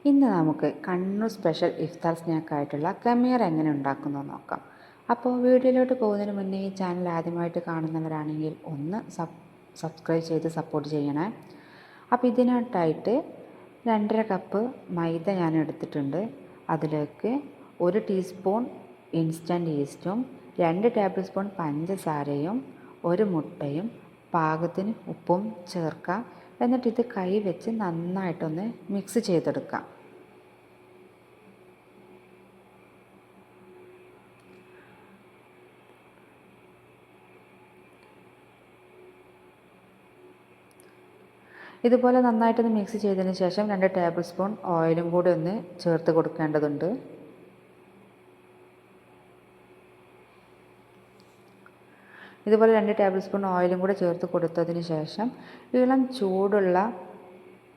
ഇന്ന് നമുക്ക് കണ്ണൂർ സ്പെഷ്യൽ ഇഫ്താർ സ്നാക്കായിട്ടുള്ള ഖമീർ എങ്ങനെ ഉണ്ടാക്കുന്നത് നോക്കാം. അപ്പോൾ വീഡിയോയിലോട്ട് പോകുന്നതിന് മുന്നേ ഈ ചാനൽ ആദ്യമായിട്ട് കാണുന്നവരാണെങ്കിൽ ഒന്ന് സബ്സ്ക്രൈബ് ചെയ്ത് സപ്പോർട്ട് ചെയ്യണേ. അപ്പോൾ ഇതിനായിട്ടായിട്ട് 2.5 കപ്പ് മൈദ ഞാൻ എടുത്തിട്ടുണ്ട്. അതിലേക്ക് 1 ടീസ്പൂൺ ഇൻസ്റ്റൻറ്റ് ഈസ്റ്റും 2 ടേബിൾ സ്പൂൺ പഞ്ചസാരയും 1 മുട്ടയും പാകത്തിന് ഉപ്പും ചേർക്കാം. എന്നിട്ട് ഇത് കൈ വെച്ച് നന്നായിട്ടൊന്ന് മിക്സ് ചെയ്തെടുക്കാം. ഇതുപോലെ നന്നായിട്ടൊന്ന് മിക്സ് ചെയ്തതിന് ശേഷം 2 ടേബിൾ സ്പൂൺ ഓയിലും കൂടി ഒന്ന് ചേർത്ത് കൊടുക്കേണ്ടതുണ്ട്. ഇതുപോലെ 2 ടേബിൾ സ്പൂൺ ഓയിലും കൂടി ചേർത്ത് കൊടുത്തതിന് ശേഷം ഇളം ചൂടുള്ള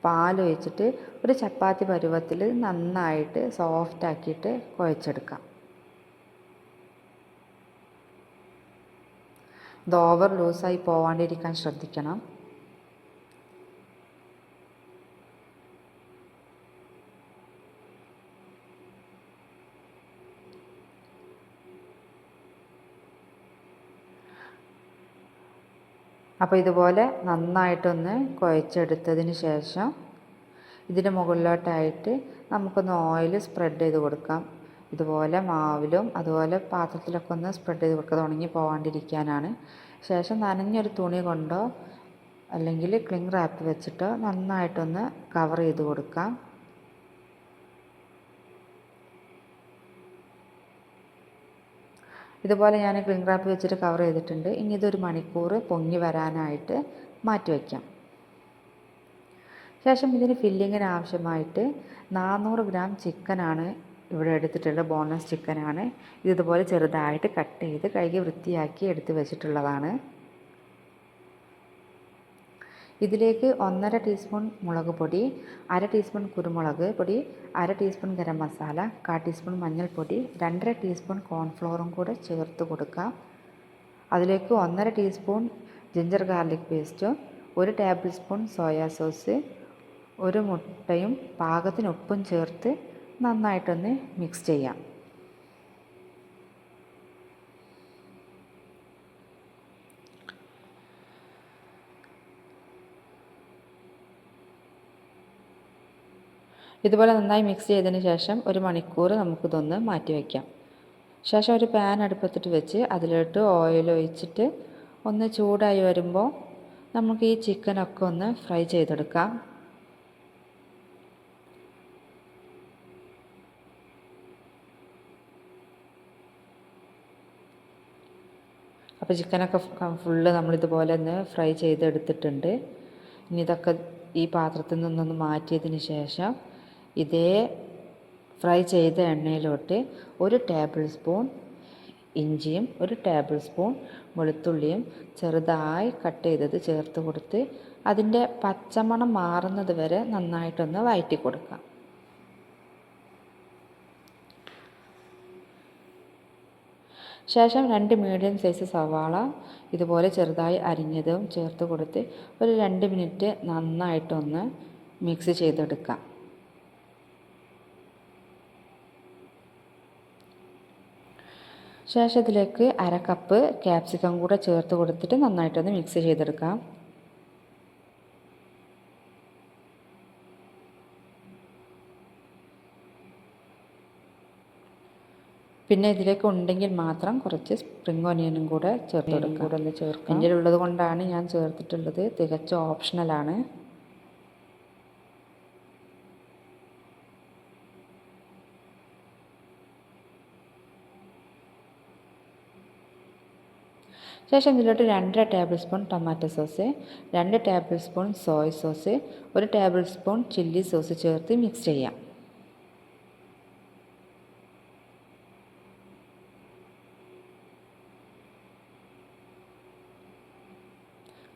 പാൽ ഒഴിച്ചിട്ട് ഒരു ചപ്പാത്തി പരുവത്തിൽ നന്നായിട്ട് സോഫ്റ്റ് ആക്കിയിട്ട് കുഴച്ചെടുക്കാം. ഇത് ഓവർ ലൂസായി പോവാണ്ടിരിക്കാൻ ശ്രദ്ധിക്കണം. അപ്പോൾ ഇതുപോലെ നന്നായിട്ടൊന്ന് കുഴച്ചെടുത്തതിന് ശേഷം ഇതിൻ്റെ മുകളിലോട്ടായിട്ട് നമുക്കൊന്ന് ഓയിൽ സ്പ്രെഡ് ചെയ്ത് കൊടുക്കാം. ഇതുപോലെ മാവിലും അതുപോലെ പാത്രത്തിലൊക്കെ ഒന്ന് സ്പ്രെഡ് ചെയ്ത് കൊടുക്കുക, ഉണങ്ങി പോകാണ്ടിരിക്കാനാണ്. ശേഷം നനഞ്ഞൊരു തുണി കൊണ്ടോ അല്ലെങ്കിൽ ക്ലിംഗ് റാപ്പ് വെച്ചിട്ടോ നന്നായിട്ടൊന്ന് കവർ ചെയ്ത് കൊടുക്കാം. ഇതുപോലെ ഞാൻ ക്ലിംഗ് റാപ്പ് വെച്ചിട്ട് കവർ ചെയ്തിട്ടുണ്ട്. ഇനി ഇതൊരു മണിക്കൂർ പൊങ്ങി വരാനായിട്ട് മാറ്റി വയ്ക്കാം. ശേഷം ഇതിന് ഫില്ലിങ്ങിന് ആവശ്യമായിട്ട് 400 ഗ്രാം ചിക്കനാണ് ഇവിടെ എടുത്തിട്ടുള്ളത്. ബോൺലെസ് ചിക്കനാണ്. ഇതുപോലെ ചെറുതായിട്ട് കട്ട് ചെയ്ത് കഴുകി വൃത്തിയാക്കി എടുത്ത് വെച്ചിട്ടുള്ളതാണ്. ഇതിലേക്ക് 1.5 ടീസ്പൂൺ മുളക് പൊടി, 1/2 ടീസ്പൂൺ കുരുമുളക് പൊടി, 1/2 ടീസ്പൂൺ ഗരം മസാല, 1/4 ടീസ്പൂൺ മഞ്ഞൾപ്പൊടി, 2.5 ടീസ്പൂൺ കോൺഫ്ലോറും കൂടെ ചേർത്ത് കൊടുക്കാം. അതിലേക്ക് 1.5 ടീസ്പൂൺ ജിഞ്ചർ ഗാർലിക് പേസ്റ്റും 1 ടേബിൾ സ്പൂൺ സോയാ സോസ്, 1 മുട്ടയും പാകത്തിന് ഉപ്പും ചേർത്ത് നന്നായിട്ടൊന്ന് മിക്സ് ചെയ്യാം. ഇതുപോലെ നന്നായി മിക്സ് ചെയ്തതിന് ശേഷം 1 മണിക്കൂർ നമുക്കിതൊന്ന് മാറ്റി വയ്ക്കാം. ശേഷം ഒരു പാൻ അടുപ്പത്തിട്ട് വെച്ച് അതിലോട്ട് ഓയിൽ ഒഴിച്ചിട്ട് ഒന്ന് ചൂടായി വരുമ്പോൾ നമുക്ക് ഈ ചിക്കനൊക്കെ ഒന്ന് ഫ്രൈ ചെയ്തെടുക്കാം. അപ്പോൾ ചിക്കനൊക്കെ ഫുള്ള് നമ്മളിതുപോലെ ഒന്ന് ഫ്രൈ ചെയ്തെടുത്തിട്ടുണ്ട്. ഇനി ഇതൊക്കെ ഈ പാത്രത്തിൽ നിന്നൊന്ന് മാറ്റിയതിന് ശേഷം ഇതേ ഫ്രൈ ചെയ്ത എണ്ണയിലോട്ട് 1 ടേബിൾ സ്പൂൺ ഇഞ്ചിയും 1 ടേബിൾ സ്പൂൺ വെളുത്തുള്ളിയും ചെറുതായി കട്ട് ചെയ്തത് ചേർത്ത് കൊടുത്ത് അതിൻ്റെ പച്ചമണം മാറുന്നത് വരെ നന്നായിട്ടൊന്ന് വഴറ്റി കൊടുക്കാം. ശേഷം 2 മീഡിയം സൈസ് സവാള ഇതുപോലെ ചെറുതായി അരിഞ്ഞതും ചേർത്ത് കൊടുത്ത് ഒരു 2 മിനിറ്റ് നന്നായിട്ടൊന്ന് മിക്സ് ചെയ്തെടുക്കാം. ശേഷം ഇതിലേക്ക് 1/2 കപ്പ് ക്യാപ്സിക്കം കൂടെ ചേർത്ത് കൊടുത്തിട്ട് നന്നായിട്ടൊന്ന് മിക്സ് ചെയ്തെടുക്കാം. പിന്നെ ഇതിലേക്ക് ഉണ്ടെങ്കിൽ മാത്രം കുറച്ച് സ്പ്രിംഗ് ഒനിയനും കൂടെ ചേർത്ത് കൊടുക്കാം. എൻ്റെ ഉള്ളത് കൊണ്ടാണ് ഞാൻ ചേർത്തിട്ടുള്ളത്. തികച്ചും ഓപ്ഷണലാണ്. ശേഷം ഇതിലോട്ട് 2.5 table spoon tomato sauce, 2 table spoon soya sauce, 1 table spoon chilli sauce ചേർത്ത് മിക്സ് ചെയ്യാം.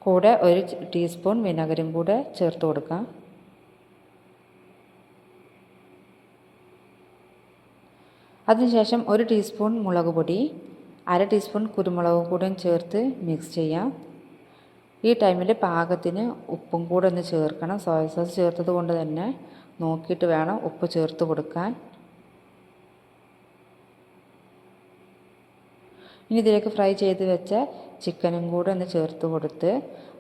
കൂടെ 1 ടീസ്പൂൺ വിനെഗറും കൂടെ ചേർത്ത് കൊടുക്കാം. അതിനുശേഷം 1 ടീസ്പൂൺ മുളക് പൊടി, 1/2 ടീസ്പൂൺ കുരുമുളക് കൂടെയും ചേർത്ത് മിക്സ് ചെയ്യാം. ഈ ടൈമിൽ പാകത്തിന് ഉപ്പും കൂടെ ഒന്ന് ചേർക്കണം. സോയ സോസ് ചേർത്തത് കൊണ്ട് തന്നെ നോക്കിയിട്ട് വേണം ഉപ്പ് ചേർത്ത് കൊടുക്കാൻ. ഇനി ഇതിലേക്ക് ഫ്രൈ ചെയ്ത് വെച്ച ചിക്കനും കൂടെ ഒന്ന് ചേർത്ത് കൊടുത്ത്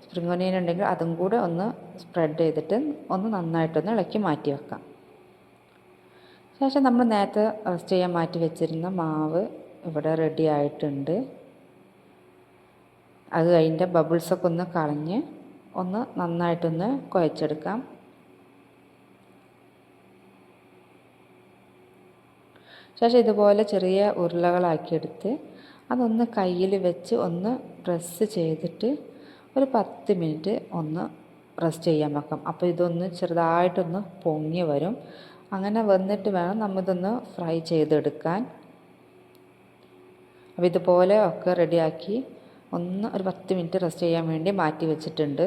സ്പ്രിംഗ് ഒനിയൻ ഉണ്ടെങ്കിൽ അതും കൂടെ ഒന്ന് സ്പ്രെഡ് ചെയ്തിട്ട് ഒന്ന് നന്നായിട്ടൊന്ന് ഇളക്കി മാറ്റി വെക്കാം. ശേഷം നമ്മൾ നേരത്തെ റെസ്റ്റ് ചെയ്യാൻ മാറ്റി വെച്ചിരുന്ന മാവ് ഇവിടെ റെഡി ആയിട്ടുണ്ട്. അത് അതിൻ്റെ ബബിൾസൊക്കെ ഒന്ന് കളഞ്ഞ് ഒന്ന് നന്നായിട്ടൊന്ന് കുഴച്ചെടുക്കാം. ശേഷം ഇതുപോലെ ചെറിയ ഉരുളകളാക്കിയെടുത്ത് അതൊന്ന് കയ്യിൽ വെച്ച് ഒന്ന് പ്രസ് ചെയ്തിട്ട് ഒരു 10 മിനിറ്റ് ഒന്ന് റെസ്റ്റ് ചെയ്യാൻ വെക്കാം. അപ്പോൾ ഇതൊന്ന് ചെറുതായിട്ടൊന്ന് പൊങ്ങി വരും. അങ്ങനെ വന്നിട്ട് വേണം നമ്മളിതൊന്ന് ഫ്രൈ ചെയ്തെടുക്കാൻ. അപ്പോൾ ഇതുപോലെ ഒക്കെ റെഡിയാക്കി ഒന്ന് ഒരു 10 മിനിറ്റ് റെസ്റ്റ് ചെയ്യാൻ വേണ്ടി മാറ്റി വെച്ചിട്ടുണ്ട്.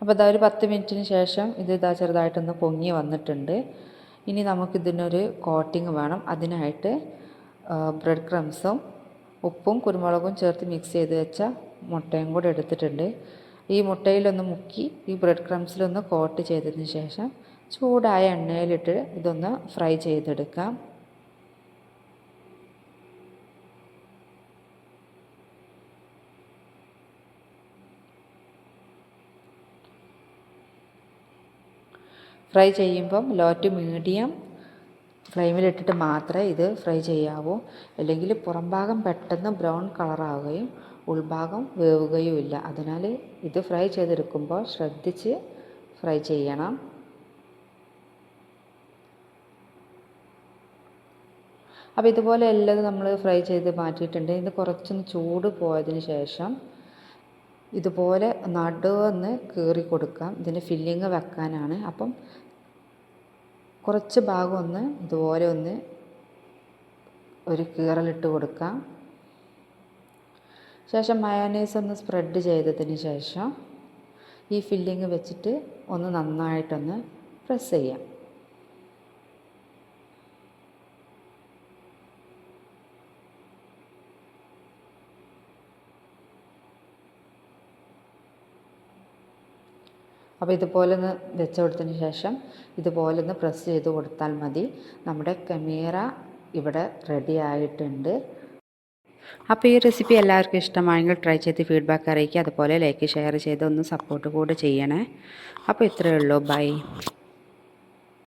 അപ്പോൾ ഇതാ ഒരു 10 മിനിറ്റിന് ശേഷം ഇതാ ചെറുതായിട്ടൊന്ന് പൊങ്ങി വന്നിട്ടുണ്ട്. ഇനി നമുക്കിതിനൊരു കോട്ടിങ് വേണം. അതിനായിട്ട് ബ്രെഡ് ക്രംസും ഉപ്പും കുരുമുളകും ചേർത്ത് മിക്സ് ചെയ്ത് വെച്ച മുട്ടയും കൂടെ എടുത്തിട്ടുണ്ട്. ഈ മുട്ടയിലൊന്ന് മുക്കി ഈ ബ്രെഡ് ക്രംസിലൊന്ന് കോട്ട് ചെയ്തതിന് ശേഷം ചൂടായ എണ്ണയിലിട്ട് ഇതൊന്ന് ഫ്രൈ ചെയ്തെടുക്കാം. ഫ്രൈ ചെയ്യുമ്പം ലോ ടു മീഡിയം ഫ്ലെയിമിലിട്ടിട്ട് മാത്രമേ ഇത് ഫ്രൈ ചെയ്യാവൂ. അല്ലെങ്കിൽ പുറം ഭാഗം പെട്ടെന്ന് ബ്രൗൺ കളറാവുകയും ഉൾഭാഗം വേവുകയും ഇല്ല. അതിനാൽ ഇത് ഫ്രൈ ചെയ്തെടുക്കുമ്പോൾ ശ്രദ്ധിച്ച് ഫ്രൈ ചെയ്യണം. അപ്പോൾ ഇതുപോലെ എല്ലാം നമ്മൾ ഫ്രൈ ചെയ്ത് മാറ്റിയിട്ടുണ്ട്. ഇത് കുറച്ചൊന്ന് ചൂട് പോയതിന് ശേഷം ഇതുപോലെ നടുവൊന്ന് കീറി കൊടുക്കാം. ഇതിൻ്റെ ഫില്ലിങ് വെക്കാനാണ്. അപ്പം കുറച്ച് ഭാഗം ഒന്ന് ഇതുപോലെ ഒന്ന് ഒരു കീറലിട്ട് കൊടുക്കാം. ശേഷം മയോനൈസ് ഒന്ന് സ്പ്രെഡ് ചെയ്തതിന് ശേഷം ഈ ഫില്ലിങ് വെച്ചിട്ട് ഒന്ന് നന്നായിട്ടൊന്ന് പ്രസ് ചെയ്യാം. അപ്പോൾ ഇതുപോലെ ഒന്ന് വെച്ച് കൊടുത്തതിന് ശേഷം ഇതുപോലെ ഒന്ന് പ്രസ് ചെയ്ത് കൊടുത്താൽ മതി. നമ്മുടെ കമീറ ഇവിടെ റെഡി ആയിട്ടുണ്ട്. അപ്പോൾ ഈ റെസിപ്പി എല്ലാവർക്കും ഇഷ്ടമായെങ്കിൽ ട്രൈ ചെയ്ത് ഫീഡ്ബാക്ക് അറിയിക്കുക. അതുപോലെ ലൈക്ക് ഷെയർ ചെയ്ത് ഒന്ന് സപ്പോർട്ട് കൂടെ ചെയ്യണേ. അപ്പോൾ ഇത്രയേ ഉള്ളൂ. ബൈ.